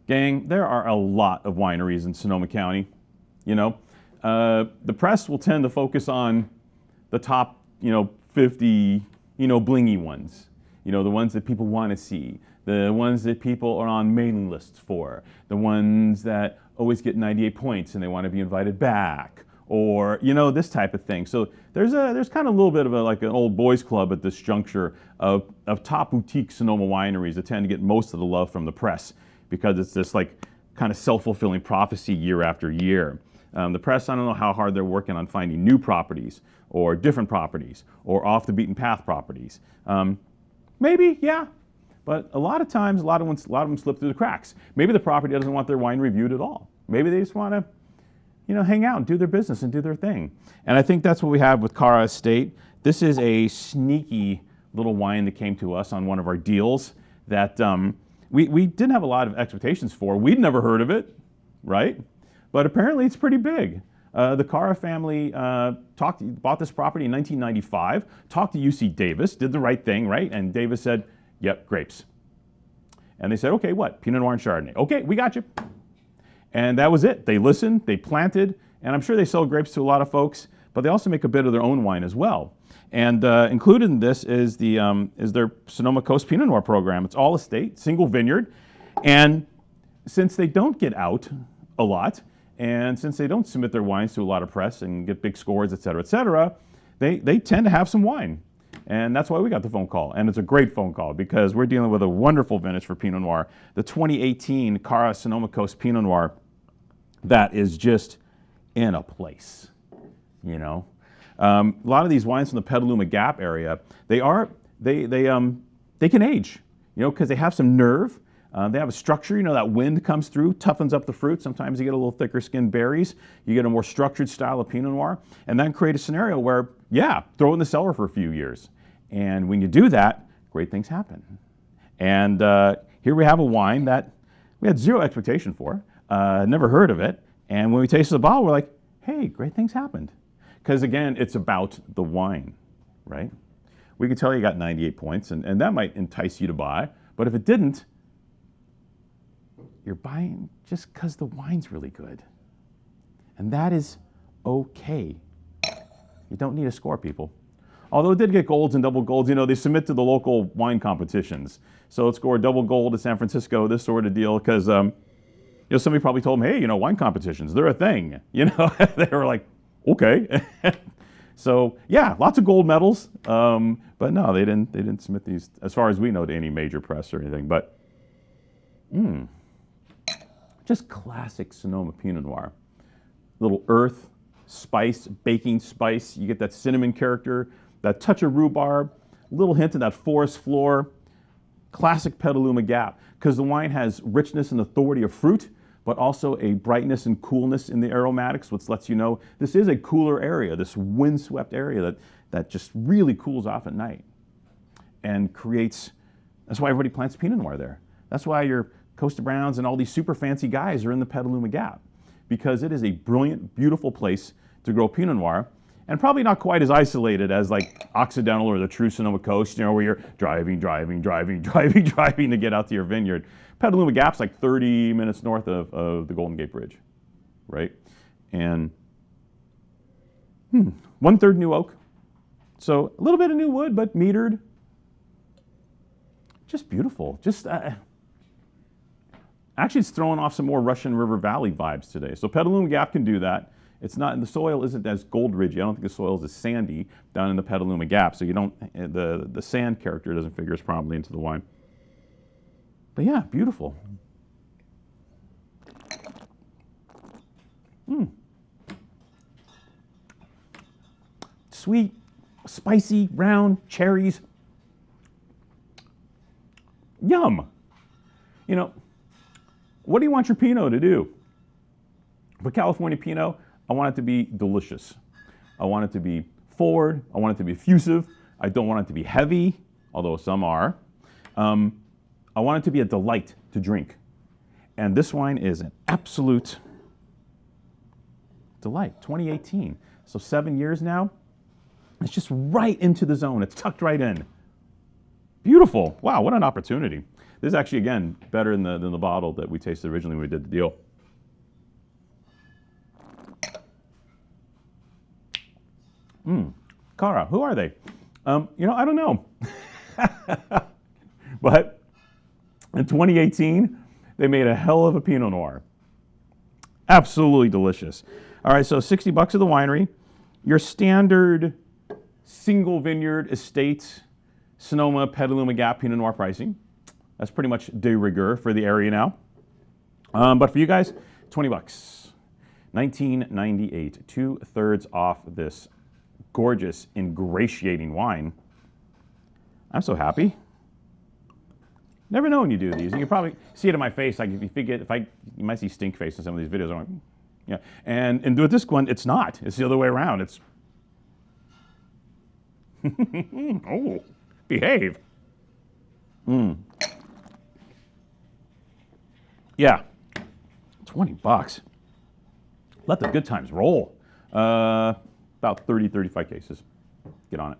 Gang, there are a lot of wineries in Sonoma County. You know, the press will tend to focus on the top, 50, blingy ones. The ones that people want to see, the ones that people are on mailing lists for, the ones that always get 98 points and they want to be invited back, or this type of thing. So there's kind of a little bit of like an old boys club at this juncture of top boutique Sonoma wineries that tend to get most of the love from the press, because it's this like kind of self-fulfilling prophecy year after year. The press, I don't know how hard they're working on finding new properties or different properties or off the beaten path properties. Maybe, yeah, but a lot of times, a lot of them slip through the cracks. Maybe the property doesn't want their wine reviewed at all. Maybe they just want to, hang out and do their business and do their thing. And I think that's what we have with Karah Estate. This is a sneaky little wine that came to us on one of our deals that we didn't have a lot of expectations for. We'd never heard of it, right? But apparently it's pretty big. The Karah family bought this property in 1995, talked to UC Davis, did the right thing, right? And Davis said, yep, grapes. And they said, okay, what? Pinot Noir and Chardonnay. Okay, we got you. And that was it. They listened, they planted, and I'm sure they sell grapes to a lot of folks, but they also make a bit of their own wine as well. And included in this is their Sonoma Coast Pinot Noir program. It's all estate, single vineyard. And since they don't get out a lot, and since they don't submit their wines to a lot of press and get big scores, et cetera, they tend to have some wine. And that's why we got the phone call. And it's a great phone call because we're dealing with a wonderful vintage for Pinot Noir. The 2018 Karah Sonoma Coast Pinot Noir that is just in a place, A lot of these wines from the Petaluma Gap area, they can age, because they have some nerve. They have a structure, that wind comes through, toughens up the fruit. Sometimes you get a little thicker skinned berries. You get a more structured style of Pinot Noir. And then create a scenario where, throw it in the cellar for a few years. And when you do that, great things happen. And here we have a wine that we had zero expectation for, never heard of it. And when we tasted the bottle, we're like, hey, great things happened. Because again, it's about the wine, right? We could tell you got 98 points, and that might entice you to buy. But if it didn't, you're buying just because the wine's really good. And that is okay. You don't need a score, people. Although it did get golds and double golds, they submit to the local wine competitions. So it scored double gold at San Francisco, this sort of deal, because somebody probably told them, hey, wine competitions, they're a thing. They were like, okay. So yeah, lots of gold medals. But no, they didn't submit these, as far as we know, to any major press or anything. But just classic Sonoma Pinot Noir. Little earth, spice, baking spice. You get that cinnamon character, that touch of rhubarb, little hint of that forest floor. Classic Petaluma Gap, because the wine has richness and authority of fruit, but also a brightness and coolness in the aromatics, which lets you know this is a cooler area, this windswept area that just really cools off at night and creates, that's why everybody plants Pinot Noir there. That's why your Costa Browns and all these super fancy guys are in the Petaluma Gap, because it is a brilliant, beautiful place to grow Pinot Noir, and probably not quite as isolated as like Occidental or the true Sonoma Coast, where you're driving to get out to your vineyard. Petaluma Gap's like 30 minutes north of the Golden Gate Bridge, right? And 1/3 new oak. So a little bit of new wood, but metered. Just beautiful. Just actually, it's throwing off some more Russian River Valley vibes today. So Petaluma Gap can do that. It's not, the soil isn't as gold ridgy. I don't think the soil is as sandy down in the Petaluma Gap. So you don't, the sand character doesn't figure as prominently into the wine. But yeah, beautiful. Sweet, spicy, round, cherries. Yum. What do you want your Pinot to do? For California Pinot, I want it to be delicious. I want it to be forward. I want it to be effusive. I don't want it to be heavy, although some are. I want it to be a delight to drink. And this wine is an absolute delight. 2018. So 7 years now. It's just right into the zone. It's tucked right in. Beautiful. Wow, what an opportunity. This is actually, again, better than the bottle that we tasted originally when we did the deal. Karah, who are they? I don't know. But in 2018, they made a hell of a Pinot Noir. Absolutely delicious. All right, so 60 bucks at the winery. Your standard single vineyard estate Sonoma Petaluma Gap Pinot Noir pricing. That's pretty much de rigueur for the area now. But for you guys, 20 bucks. 1998, 2/3 off this gorgeous, ingratiating wine. I'm so happy. Never know when you do these. You can probably see it in my face. Like you might see stink face in some of these videos. I'm like, yeah. And with this one, it's not. It's the other way around. It's oh, behave. Yeah, 20 bucks. Let the good times roll. About 30, 35 cases. Get on it.